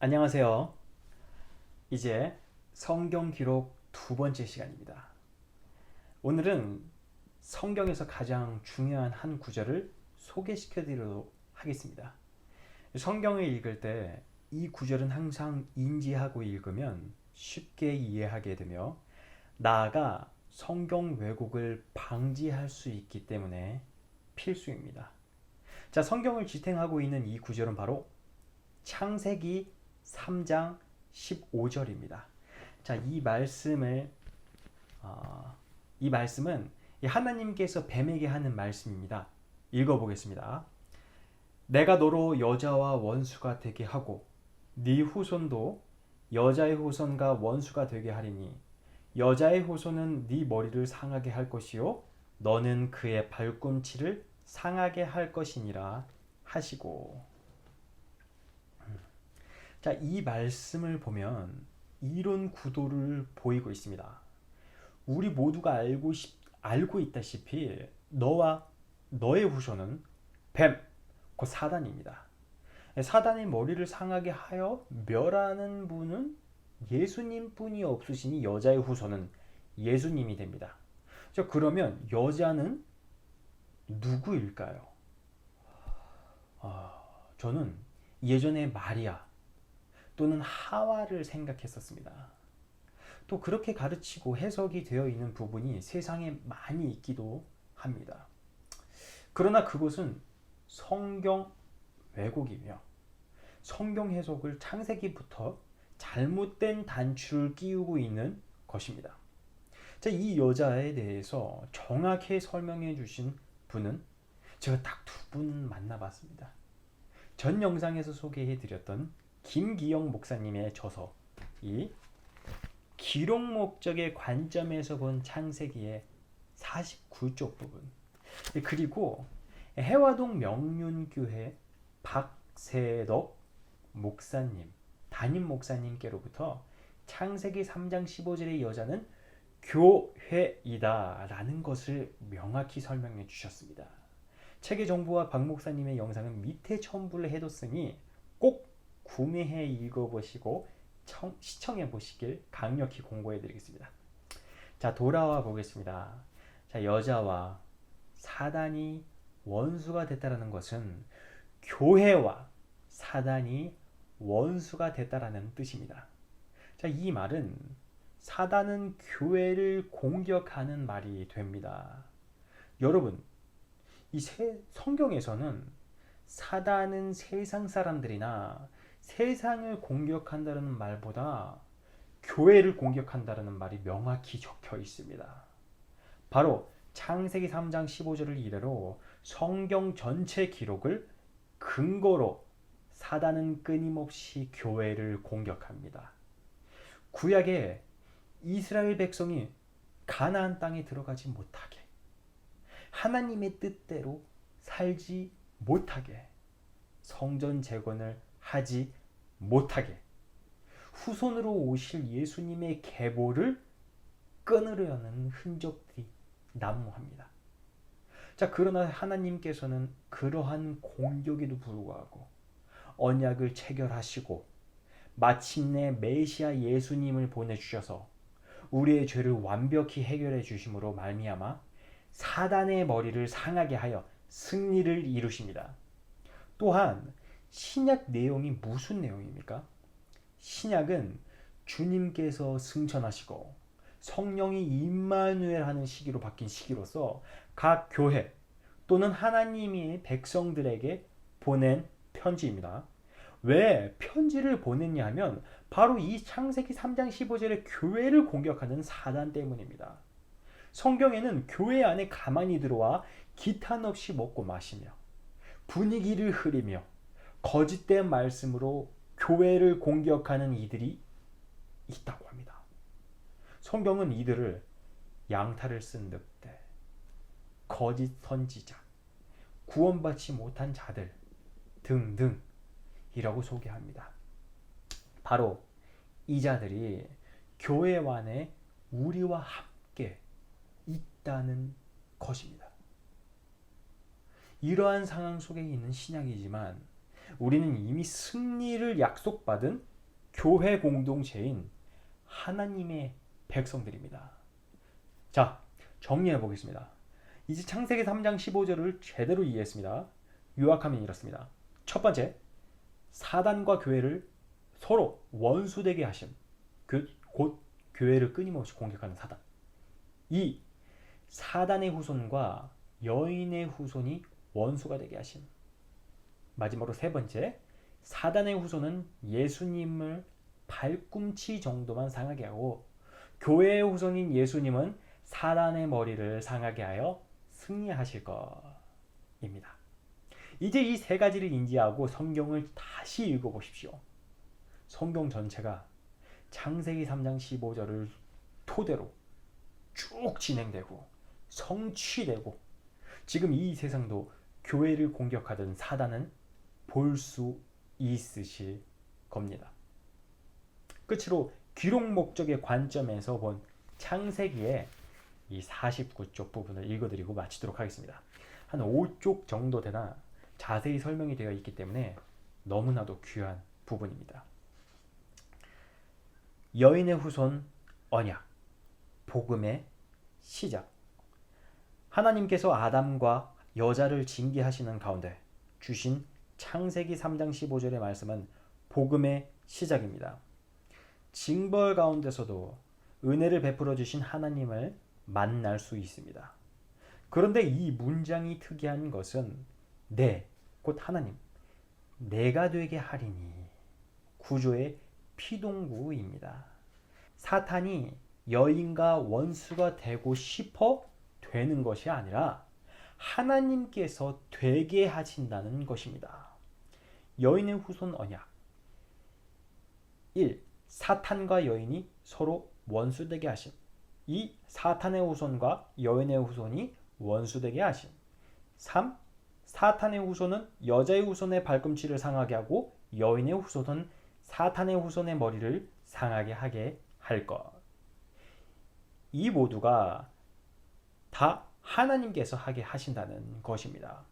안녕하세요. 이제 성경 기록 두 번째 시간입니다. 오늘은 성경에서 가장 중요한 한 구절을 소개시켜 드리도록 하겠습니다. 성경을 읽을 때 이 구절은 항상 인지하고 읽으면 쉽게 이해하게 되며 나아가 성경 왜곡을 방지할 수 있기 때문에 필수입니다. 자, 성경을 지탱하고 있는 이 구절은 바로 창세기 3장 15절입니다. 자, 이 말씀은 하나님께서 뱀에게 하는 말씀입니다. 읽어보겠습니다. 내가 너로 여자와 원수가 되게 하고 네 후손도 여자의 후손과 원수가 되게 하리니 여자의 후손은 네 머리를 상하게 할 것이요 너는 그의 발꿈치를 상하게 할 것이니라 하시고. 자, 이 말씀을 보면 이론 구도를 보이고 있습니다. 우리 모두가 알고 있다시피 너와 너의 후손은 뱀, 곧 사단입니다. 사단의 머리를 상하게 하여 멸하는 분은 예수님 뿐이 없으시니 여자의 후손은 예수님이 됩니다. 자, 그러면 여자는 누구일까요? 저는 예전에 마리아 또는 하와를 생각했었습니다. 또 그렇게 가르치고 해석이 되어 있는 부분이 세상에 많이 있기도 합니다. 그러나 그것은 성경 왜곡이며 성경 해석을 창세기부터 잘못된 단추를 끼우고 있는 것입니다. 자, 이 여자에 대해서 정확히 설명해 주신 분은 제가 딱 두 분 만나봤습니다. 전 영상에서 소개해 드렸던 김기영 목사님의 저서 이 기록 목적의 관점에서 본 창세기의 49쪽 부분, 그리고 해화동 명륜교회 박세덕 목사님, 담임 목사님께로부터 창세기 3장 15절의 여자는 교회이다 라는 것을 명확히 설명해 주셨습니다. 책의 정보와 박 목사님의 영상은 밑에 첨부를 해뒀으니 꼭 구매해 읽어보시고 시청해 보시길 강력히 공고해 드리겠습니다. 자, 돌아와 보겠습니다. 자, 여자와 사단이 원수가 됐다라는 것은 교회와 사단이 원수가 됐다라는 뜻입니다. 자, 이 말은 사단은 교회를 공격하는 말이 됩니다. 여러분, 성경에서는 사단은 세상 사람들이나 세상을 공격한다는 말보다 교회를 공격한다는 말이 명확히 적혀 있습니다. 바로 창세기 3장 15절을 이래로 성경 전체 기록을 근거로 사단은 끊임없이 교회를 공격합니다. 구약에 이스라엘 백성이 가나안 땅에 들어가지 못하게, 하나님의 뜻대로 살지 못하게, 성전 재건을 하지 못하게, 후손으로 오실 예수님의 계보를 끊으려는 흔적들이 난무합니다. 자, 그러나 하나님께서는 그러한 공격에도 불구하고 언약을 체결하시고 마침내 메시아 예수님을 보내주셔서 우리의 죄를 완벽히 해결해 주심으로 말미암아 사단의 머리를 상하게 하여 승리를 이루십니다. 또한 신약 내용이 무슨 내용입니까? 신약은 주님께서 승천하시고 성령이 임마누엘 하는 시기로 바뀐 시기로서 각 교회 또는 하나님이 백성들에게 보낸 편지입니다. 왜 편지를 보냈냐 하면 바로 이 창세기 3장 15절의 교회를 공격하는 사단 때문입니다. 성경에는 교회 안에 가만히 들어와 기탄 없이 먹고 마시며 분위기를 흐리며 거짓된 말씀으로 교회를 공격하는 이들이 있다고 합니다. 성경은 이들을 양탈을 쓴 늑대, 거짓 선지자, 구원받지 못한 자들 등등이라고 소개합니다. 바로 이 자들이 교회 안에 우리와 함께 있다는 것입니다. 이러한 상황 속에 있는 신약이지만 우리는 이미 승리를 약속받은 교회 공동체인 하나님의 백성들입니다. 자, 정리해 보겠습니다. 이제 창세기 3장 15절을 제대로 이해했습니다. 요약하면 이렇습니다. 첫 번째, 사단과 교회를 서로 원수되게 하심. 곧 교회를 끊임없이 공격하는 사단. 2. 사단의 후손과 여인의 후손이 원수가 되게 하심. 마지막으로 세 번째, 사단의 후손은 예수님을 발꿈치 정도만 상하게 하고 교회의 후손인 예수님은 사단의 머리를 상하게 하여 승리하실 것입니다. 이제 이 세 가지를 인지하고 성경을 다시 읽어보십시오. 성경 전체가 창세기 3장 15절을 토대로 쭉 진행되고 성취되고 지금 이 세상도 교회를 공격하던 사단은 볼 수 있으실 겁니다. 끝으로 기록 목적의 관점에서 본 창세기의 이 49쪽 부분을 읽어드리고 마치도록 하겠습니다. 한 5쪽 정도 되나 자세히 설명이 되어 있기 때문에 너무나도 귀한 부분입니다. 여인의 후손 언약, 복음의 시작. 하나님께서 아담과 여자를 징계하시는 가운데 주신 창세기 3장 15절의 말씀은 복음의 시작입니다. 징벌 가운데서도 은혜를 베풀어 주신 하나님을 만날 수 있습니다. 그런데 이 문장이 특이한 것은 곧 하나님, 내가 되게 하리니 구조의 피동구입니다. 사탄이 여인과 원수가 되고 싶어 되는 것이 아니라 하나님께서 되게 하신다는 것입니다. 여인의 후손 언약 1. 사탄과 여인이 서로 원수되게 하심. 2. 사탄의 후손과 여인의 후손이 원수되게 하심. 3. 사탄의 후손은 여자의 후손의 발꿈치를 상하게 하고 여인의 후손은 사탄의 후손의 머리를 상하게 하게 할 것. 이 모두가 다 하나님께서 하게 하신다는 것입니다.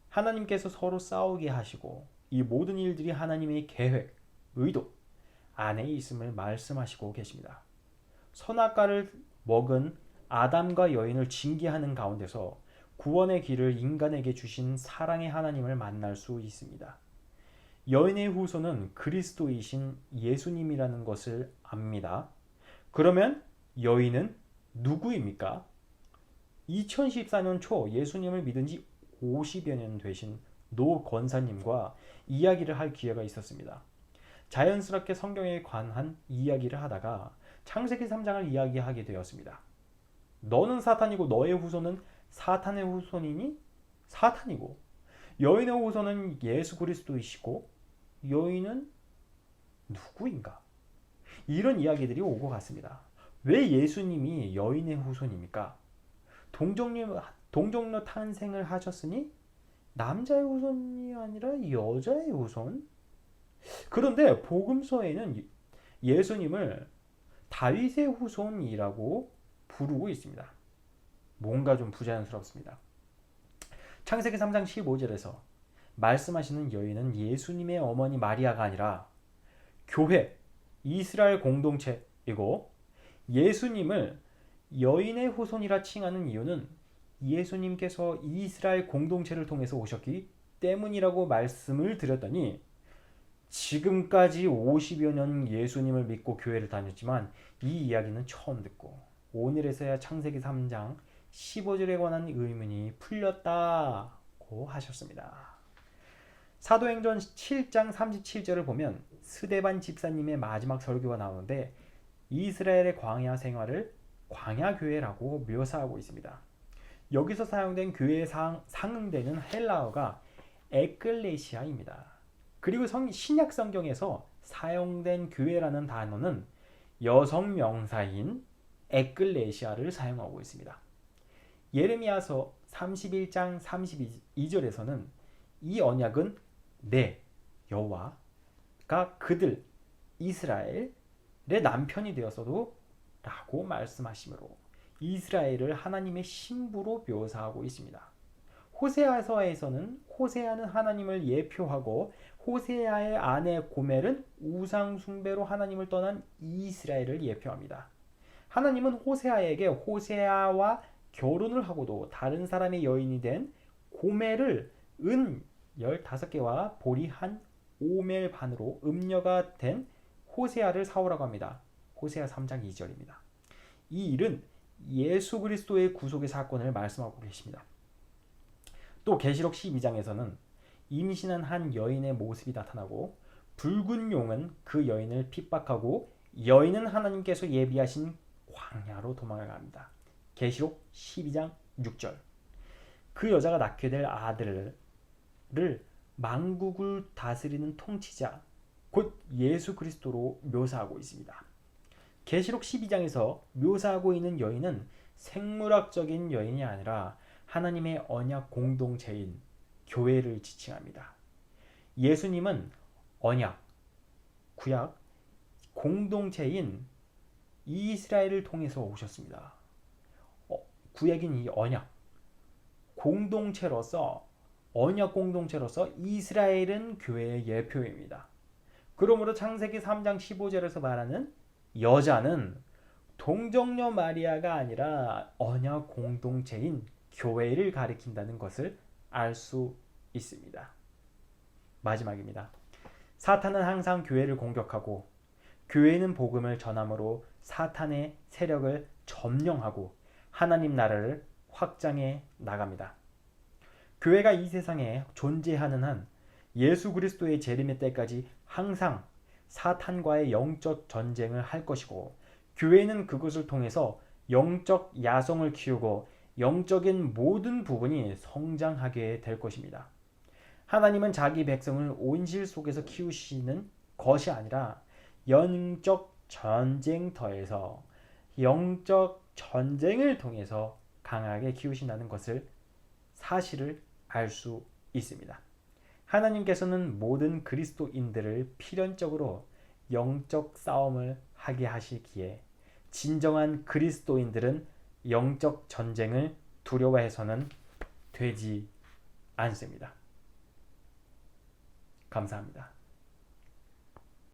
하나님께서 서로 싸우게 하시고 이 모든 일들이 하나님의 계획, 의도 안에 있음을 말씀하시고 계십니다. 선악과를 먹은 아담과 여인을 징계하는 가운데서 구원의 길을 인간에게 주신 사랑의 하나님을 만날 수 있습니다. 여인의 후손은 그리스도이신 예수님이라는 것을 압니다. 그러면 여인은 누구입니까? 2014년 초 예수님을 믿은 지 50여 년 되신 노 권사님과 이야기를 할 기회가 있었습니다. 자연스럽게 성경에 관한 이야기를 하다가 창세기 3장을 이야기하게 되었습니다. 너는 사탄이고 너의 후손은 사탄의 후손이니? 사탄이고 여인의 후손은 예수 그리스도이시고 여인은 누구인가? 이런 이야기들이 오고 갔습니다. 왜 예수님이 여인의 후손입니까? 동정녀 탄생을 하셨으니 남자의 후손이 아니라 여자의 후손? 그런데 복음서에는 예수님을 다윗의 후손이라고 부르고 있습니다. 뭔가 좀 부자연스럽습니다. 창세기 3장 15절에서 말씀하시는 여인은 예수님의 어머니 마리아가 아니라 교회, 이스라엘 공동체이고 예수님을 여인의 후손이라 칭하는 이유는 예수님께서 이스라엘 공동체를 통해서 오셨기 때문이라고 말씀을 드렸더니 지금까지 50여 년 예수님을 믿고 교회를 다녔지만 이 이야기는 처음 듣고 오늘에서야 창세기 3장 15절에 관한 의문이 풀렸다고 하셨습니다. 사도행전 7장 37절을 보면 스데반 집사님의 마지막 설교가 나오는데 이스라엘의 광야 생활을 광야교회라고 묘사하고 있습니다. 여기서 사용된 교회에 상응되는 헬라어가 에클레시아입니다. 그리고 신약 성경에서 사용된 교회라는 단어는 여성 명사인 에클레시아를 사용하고 있습니다. 예레미야서 31장 32절에서는 이 언약은 내 여호와가 그들 이스라엘의 남편이 되었어도 라고 말씀하시므로 이스라엘을 하나님의 신부로 묘사하고 있습니다. 호세아서에서는 호세아는 하나님을 예표하고 호세아의 아내 고멜은 우상 숭배로 하나님을 떠난 이스라엘을 예표합니다. 하나님은 호세아에게 호세아와 결혼을 하고도 다른 사람의 여인이 된 고멜을 은 15개와 보리 한 오멜 반으로 음녀가 된 호세아를 사오라고 합니다. 호세아 3장 2절입니다. 이 일은 예수 그리스도의 구속의 사건을 말씀하고 계십니다. 또 계시록 12장에서는 임신한 한 여인의 모습이 나타나고 붉은 용은 그 여인을 핍박하고 여인은 하나님께서 예비하신 광야로 도망을 갑니다. 계시록 12장 6절. 그 여자가 낳게 될 아들을 만국을 다스리는 통치자 곧 예수 그리스도로 묘사하고 있습니다. 계시록 12장에서 묘사하고 있는 여인은 생물학적인 여인이 아니라 하나님의 언약 공동체인 교회를 지칭합니다. 예수님은 언약, 구약, 공동체인 이스라엘을 통해서 오셨습니다. 구약인 이 언약, 공동체로서 언약 공동체로서 이스라엘은 교회의 예표입니다. 그러므로 창세기 3장 15절에서 말하는 여자는 동정녀 마리아가 아니라 언약 공동체인 교회를 가리킨다는 것을 알 수 있습니다. 마지막입니다. 사탄은 항상 교회를 공격하고 교회는 복음을 전함으로 사탄의 세력을 점령하고 하나님 나라를 확장해 나갑니다. 교회가 이 세상에 존재하는 한 예수 그리스도의 재림의 때까지 항상 사탄과의 영적 전쟁을 할 것이고 교회는 그것을 통해서 영적 야성을 키우고 영적인 모든 부분이 성장하게 될 것입니다. 하나님은 자기 백성을 온실 속에서 키우시는 것이 아니라 영적 전쟁터에서 영적 전쟁을 통해서 강하게 키우신다는 것을 사실을 알 수 있습니다. 하나님께서는 모든 그리스도인들을 필연적으로 영적 싸움을 하게 하시기에 진정한 그리스도인들은 영적 전쟁을 두려워해서는 되지 않습니다. 감사합니다.